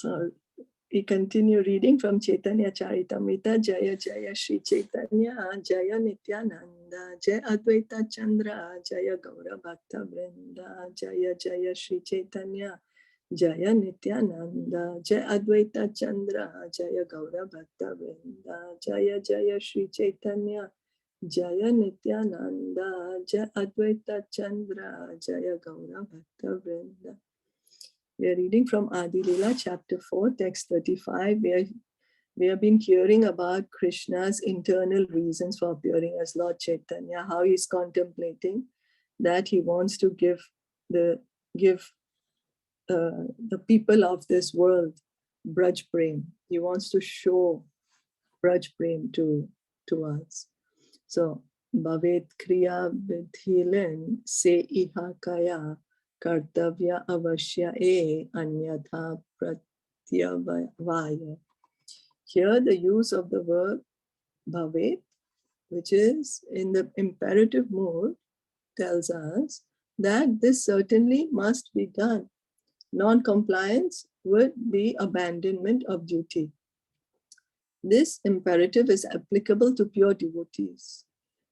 So we continue reading from Caitanya Caritamrita. Jaya Jaya Shri Chaitanya, Jaya Nityananda, Jaya Advaita Chandra, Jaya Gaura Bhakta Vrinda, Jaya Jaya Shri Chaitanya, Jaya Nityananda, Jaya Advaita Chandra, Jaya Gaura Bhakta Vrinda, Jaya Jaya Shri Chaitanya, Jaya Nityananda, Jaya Advaita Chandra, Jaya Gaura Bhakta Vrinda. We are reading from Adi-Lila, chapter 4, text 35. We have been hearing about Krishna's internal reasons for appearing as Lord Chaitanya, how he's contemplating that he wants to give the people of this world Braj Prem. He wants to show Braj Prem to us. So, Bhavet Kriya Vidhilen Se Iha Kaya Kartavya Avashya E Anyatha Pratyavaya. Here the use of the verb Bhavet, which is in the imperative mode, tells us that this certainly must be done. Non-compliance would be abandonment of duty. This imperative is applicable to pure devotees.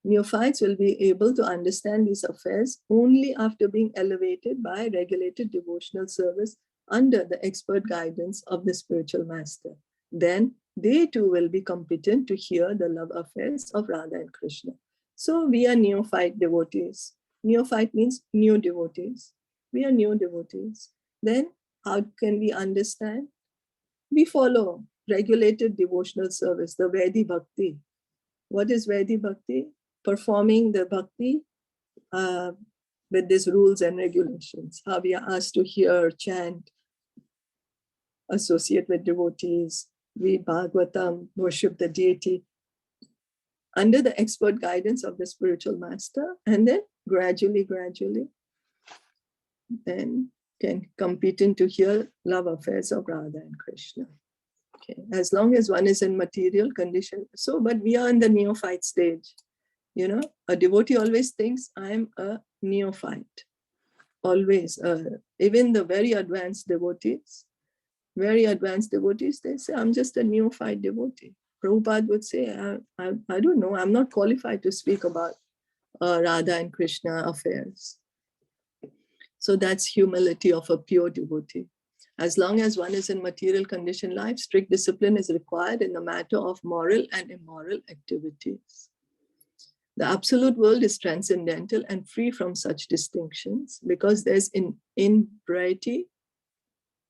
Neophytes will be able to understand these affairs only after being elevated by regulated devotional service under the expert guidance of the spiritual master. Then they too will be competent to hear the love affairs of Radha and Krishna. So we are neophyte devotees. Neophyte means new devotees. We are new devotees. Then how can we understand? We follow regulated devotional service, the Vedi Bhakti. What is Vedi Bhakti? Performing the Bhakti with these rules and regulations. How we are asked to hear, chant, associate with devotees, read Bhagavatam, worship the deity under the expert guidance of the spiritual master, and then gradually, then can compete to hear love affairs of Radha and Krishna. Okay, as long as one is in material condition. So, but we are in the neophyte stage. You know, a devotee always thinks I'm a neophyte. Always, even the very advanced devotees, they say, I'm just a neophyte devotee. Prabhupada would say, I don't know, I'm not qualified to speak about Radha and Krishna affairs. So that's humility of a pure devotee. As long as one is in material condition life, strict discipline is required in the matter of moral and immoral activities. The absolute world is transcendental and free from such distinctions because there's inbriety,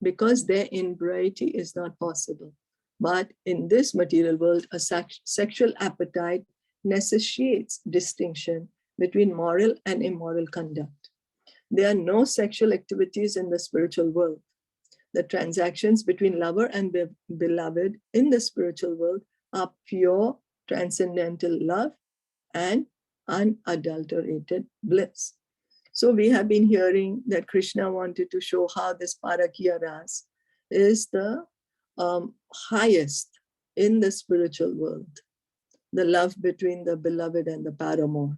because their inbriety is not possible. But in this material world, a sexual appetite necessitates distinction between moral and immoral conduct. There are no sexual activities in the spiritual world. The transactions between lover and beloved in the spiritual world are pure transcendental love and unadulterated bliss. So we have been hearing that Krishna wanted to show how this Parakiya Ras is the highest in the spiritual world, the love between the beloved and the paramour.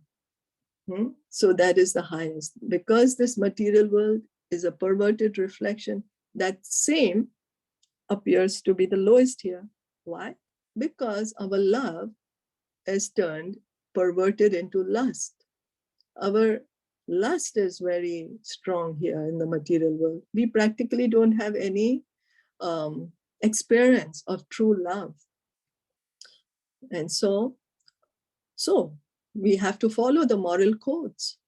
So that is the highest. Because this material world is a perverted reflection, that same appears to be the lowest here. Why? Because our love is turned perverted into lust. Our lust is very strong here in the material world. We practically don't have any experience of true love. And so we have to follow the moral codes.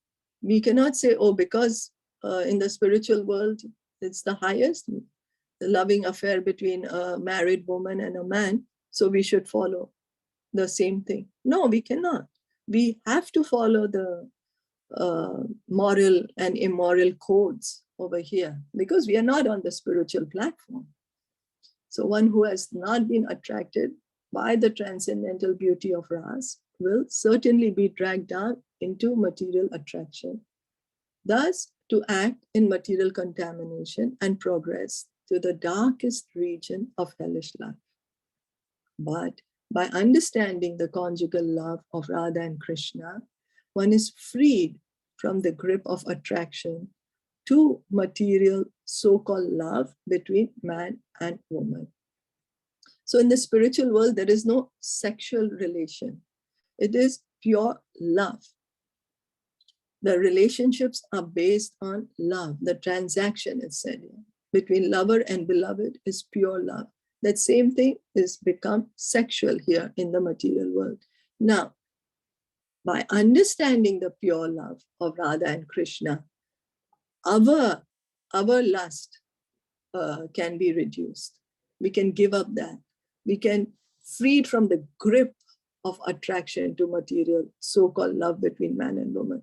We cannot say, oh, because in the spiritual world, it's the highest, the loving affair between a married woman and a man, so we should follow the same thing. No, we cannot. We have to follow the moral and immoral codes over here because we are not on the spiritual platform. So one who has not been attracted by the transcendental beauty of Ras will certainly be dragged down into material attraction. Thus, to act in material contamination and progress to the darkest region of hellish life. But by understanding the conjugal love of Radha and Krishna, one is freed from the grip of attraction to material so-called love between man and woman. So in the spiritual world, there is no sexual relation. It is pure love. The relationships are based on love. The transaction is said here. Between lover and beloved is pure love. That same thing is become sexual here in the material world. Now, by understanding the pure love of Radha and Krishna, our lust can be reduced. We can give up that. We can free from the grip of attraction to material, so-called love between man and woman.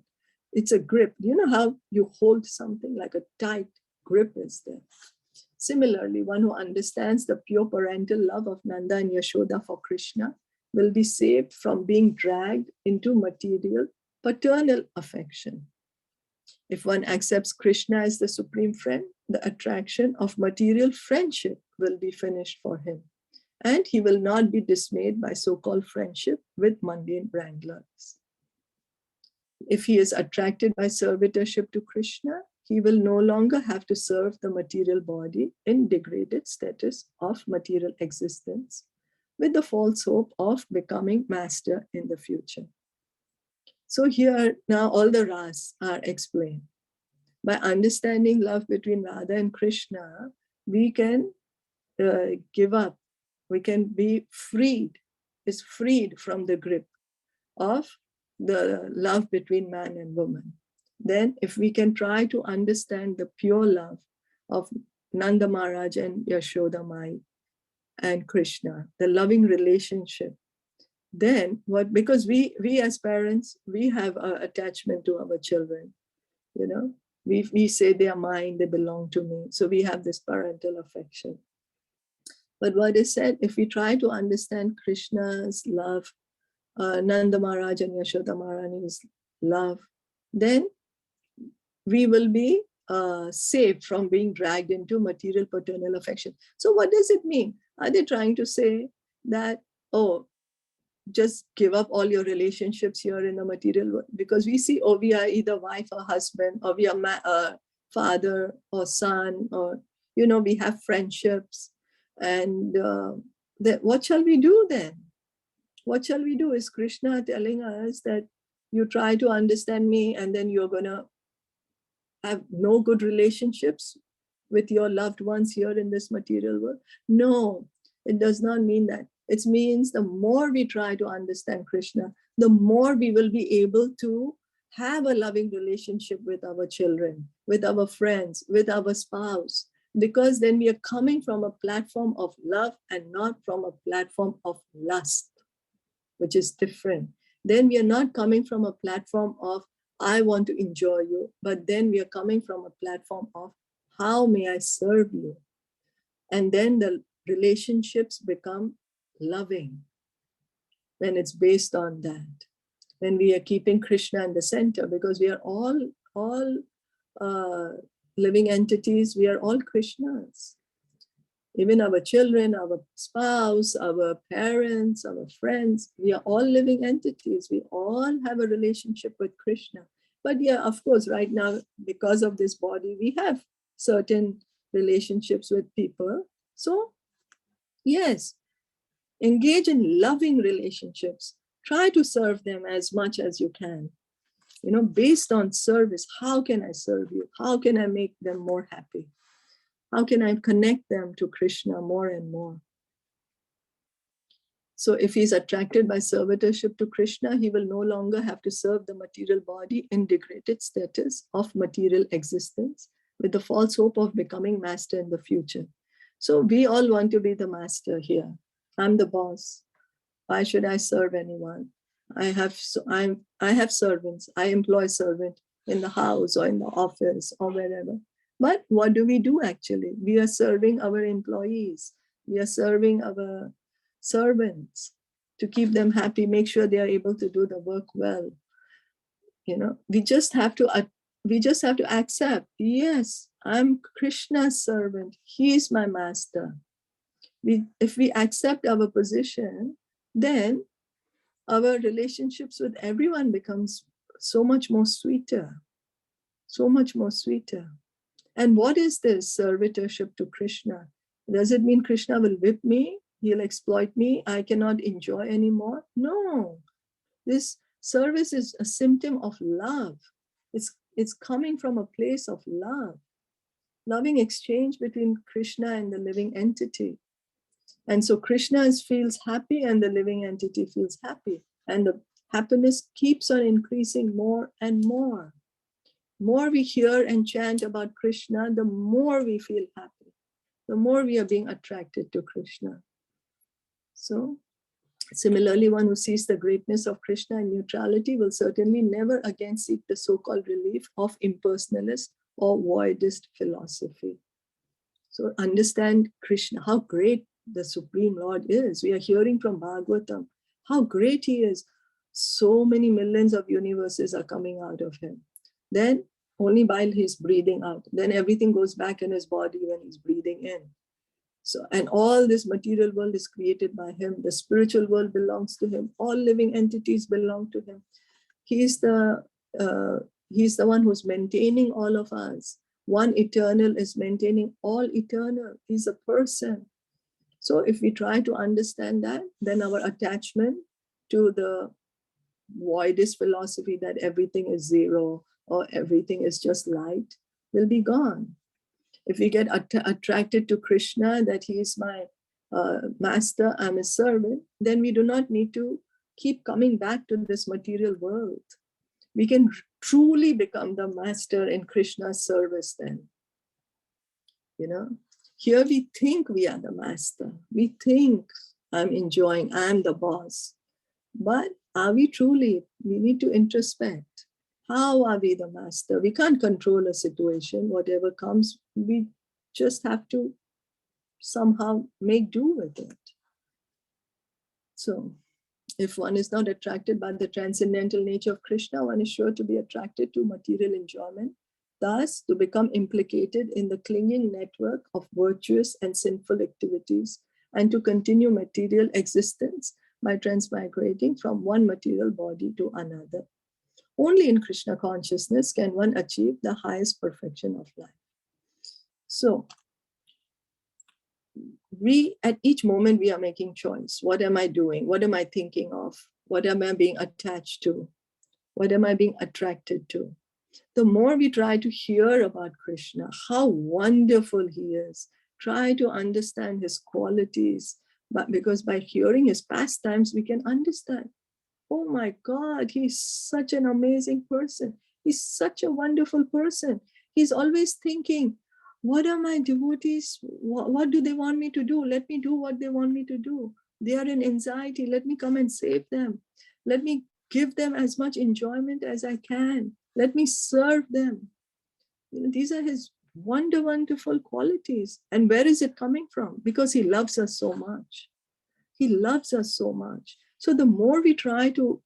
It's a grip. You know how you hold something like a tight grip is there. Similarly, one who understands the pure parental love of Nanda and Yashoda for Krishna will be saved from being dragged into material paternal affection. If one accepts Krishna as the supreme friend, the attraction of material friendship will be finished for him, and he will not be dismayed by so-called friendship with mundane wranglers. If he is attracted by servitorship to Krishna, he will no longer have to serve the material body in degraded status of material existence with the false hope of becoming master in the future. So here now all the ras are explained. By understanding love between Radha and Krishna, we can give up. We can be freed, is freed from the grip of the love between man and woman. Then if we can try to understand the pure love of Nanda Maharaj and Yashoda Mai and Krishna, the loving relationship, then what, because we as parents, we have an attachment to our children, you know, we say they are mine, they belong to me. So we have this parental affection. But what is said, if we try to understand Krishna's love, Nanda Maharaj and Yashoda Maharani's love, then we will be saved from being dragged into material paternal affection. So what does it mean? Are they trying to say that, oh, just give up all your relationships here in the material world? Because we see, oh, we are either wife or husband, or we are father or son, or, you know, we have friendships. And what shall we do then? What shall we do? Is Krishna telling us that you try to understand me and then you're going to have no good relationships with your loved ones here in this material world? No, it does not mean that. It means the more we try to understand Krishna, the more we will be able to have a loving relationship with our children, with our friends, with our spouse, because then we are coming from a platform of love and not from a platform of lust, which is different. Then we are not coming from a platform of, I want to enjoy you, but then we are coming from a platform of, how may I serve you? And then the relationships become loving when it's based on that. When we are keeping Krishna in the center, because we are all living entities, we are all Krishnas. Even our children, our spouse, our parents, our friends, we are all living entities. We all have a relationship with Krishna. But yeah, of course, right now, because of this body, we have certain relationships with people. So yes, engage in loving relationships. Try to serve them as much as you can. You know, based on service, how can I serve you? How can I make them more happy? How can I connect them to Krishna more and more? So if he's attracted by servitorship to Krishna, he will no longer have to serve the material body in degraded status of material existence with the false hope of becoming master in the future. So we all want to be the master here. I'm the boss. Why should I serve anyone? I have servants. I employ servant in the house or in the office or wherever. But what do we do actually? We are serving our employees. We are serving our servants to keep them happy, make sure they are able to do the work well. You know, we just have to accept, yes, I'm Krishna's servant. He is my master. If we accept our position, then our relationships with everyone becomes so much more sweeter, so much more sweeter. And what is this servitorship to Krishna? Does it mean Krishna will whip me? He'll exploit me? I cannot enjoy anymore? No. This service is a symptom of love. It's coming from a place of love. Loving exchange between Krishna and the living entity. And so Krishna feels happy and the living entity feels happy. And the happiness keeps on increasing more and more. More we hear and chant about Krishna, the more we feel happy, the more we are being attracted to Krishna. So similarly, one who sees the greatness of Krishna and neutrality will certainly never again seek the so-called relief of impersonalist or voidist philosophy. So understand Krishna, how great the Supreme Lord is. We are hearing from Bhagavatam how great he is. So many millions of universes are coming out of him. Then only while he's breathing out, then everything goes back in his body when he's breathing in. So, and all this material world is created by him. The spiritual world belongs to him. All living entities belong to him. He's the one who's maintaining all of us. One eternal is maintaining all eternal. He's a person. So if we try to understand that, then our attachment to the voidist philosophy that everything is zero or everything is just light will be gone. If we get attracted to Krishna, that he is my master, I'm his servant, then we do not need to keep coming back to this material world. We can truly become the master in Krishna's service then. You know, here we think we are the master. We think I'm enjoying, I'm the boss. But are we truly? We need to introspect. How are we the master? We can't control a situation. Whatever comes, we just have to somehow make do with it. So if one is not attracted by the transcendental nature of Krishna, one is sure to be attracted to material enjoyment, thus to become implicated in the clinging network of virtuous and sinful activities, and to continue material existence by transmigrating from one material body to another. Only in Krishna consciousness can one achieve the highest perfection of life. So, at each moment we are making choice. What am I doing? What am I thinking of? What am I being attached to? What am I being attracted to? The more we try to hear about Krishna, how wonderful he is, try to understand his qualities, but because by hearing his pastimes, we can understand. Oh my God, he's such an amazing person. He's such a wonderful person. He's always thinking, what are my devotees? What do they want me to do? Let me do what they want me to do. They are in anxiety. Let me come and save them. Let me give them as much enjoyment as I can. Let me serve them. You know, these are his wonderful qualities. And where is it coming from? Because he loves us so much. He loves us so much. So the more we try to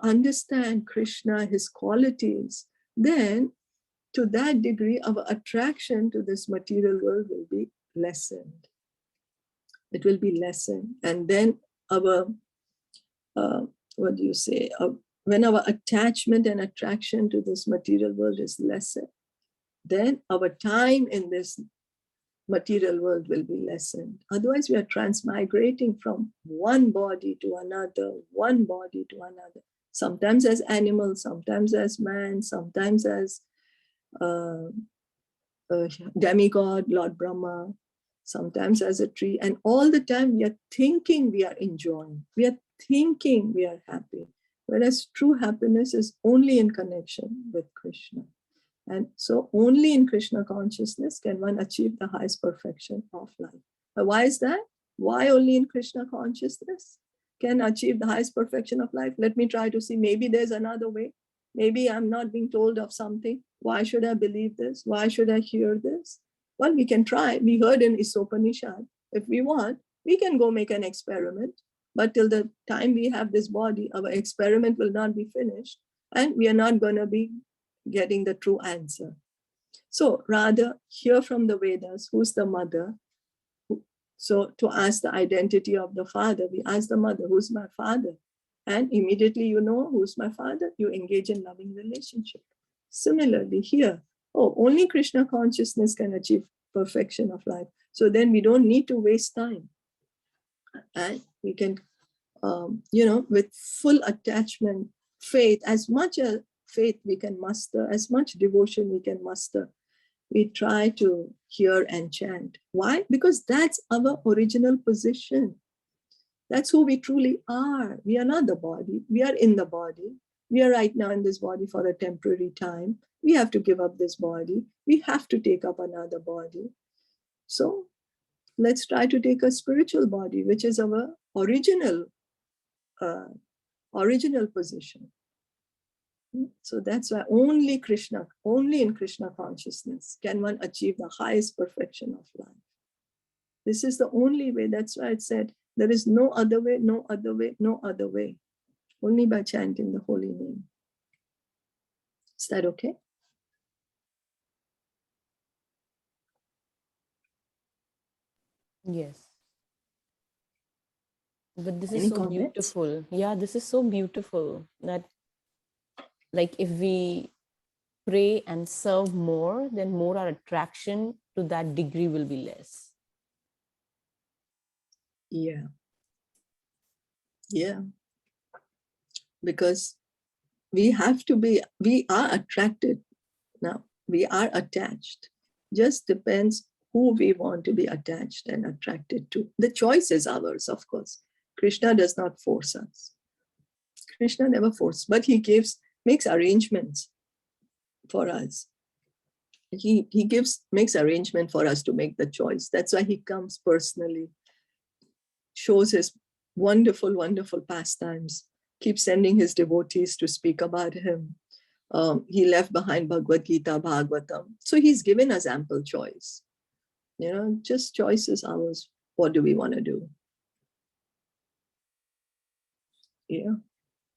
understand Krishna, his qualities, then to that degree, our attraction to this material world will be lessened. It will be lessened. And then our, when our attachment and attraction to this material world is lessened, then our time in this material world will be lessened. Otherwise, we are transmigrating from one body to another, one body to another. Sometimes as animals, sometimes as man, sometimes as demigod, Lord Brahma, sometimes as a tree. And all the time we are thinking we are enjoying. We are thinking we are happy. Whereas true happiness is only in connection with Krishna. And so only in Krishna consciousness can one achieve the highest perfection of life. But why is that? Why only in Krishna consciousness can achieve the highest perfection of life? Let me try to see, maybe there's another way. Maybe I'm not being told of something. Why should I believe this? Why should I hear this? Well, we can try. We heard in Isopanisad. If we want, we can go make an experiment. But till the time we have this body, our experiment will not be finished. And we are not going to be getting the true answer. So rather hear from the Vedas, who's the mother. So to ask the identity of the father, we ask the mother, who's my father? And immediately you know who's my father, you engage in loving relationship. Similarly here, oh, only Krishna consciousness can achieve perfection of life. So then we don't need to waste time. And we can, with full attachment, faith, as much as faith we can muster, as much devotion we can muster, we try to hear and chant. Why? Because that's our original position. That's who we truly are. We are not the body. We are in the body. We are right now in this body for a temporary time. We have to give up this body. We have to take up another body. So let's try to take a spiritual body, which is our original position. So that's why only in Krishna consciousness can one achieve the highest perfection of life. This is the only way. That's why it said, there is no other way, no other way, no other way. Only by chanting the holy name. Is that okay? Yes. But this Any is so comments? beautiful. Yeah, this is so beautiful that, like, if we pray and serve more, then more our attraction to that degree will be less. Yeah. Yeah. Because we are attracted now. We are attached. Just depends who we want to be attached and attracted to. The choice is ours, of course. Krishna does not force us. Krishna never forces, but he makes arrangements for us. He makes arrangement for us to make the choice. That's why he comes personally, shows his wonderful, wonderful pastimes, keeps sending his devotees to speak about him. He left behind Bhagavad Gita, Bhagavatam. So he's given us ample choice. Just choice is ours. What do we want to do? Yeah.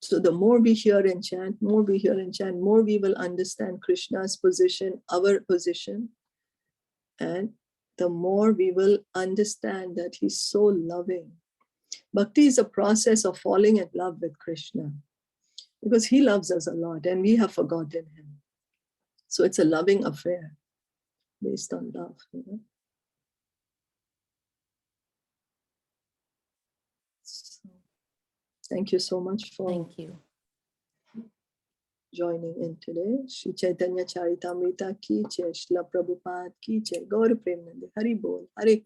So the more we hear and chant, more we will understand Krishna's position, our position. And the more we will understand that he's so loving. Bhakti is a process of falling in love with Krishna, because he loves us a lot and we have forgotten him. So it's a loving affair based on love. So, thank you so much for joining in today. Shri Caitanya Caritamrita ki jai, Srila Prabhupada ki jai, Gaur Premanande, Hari Bol, Hare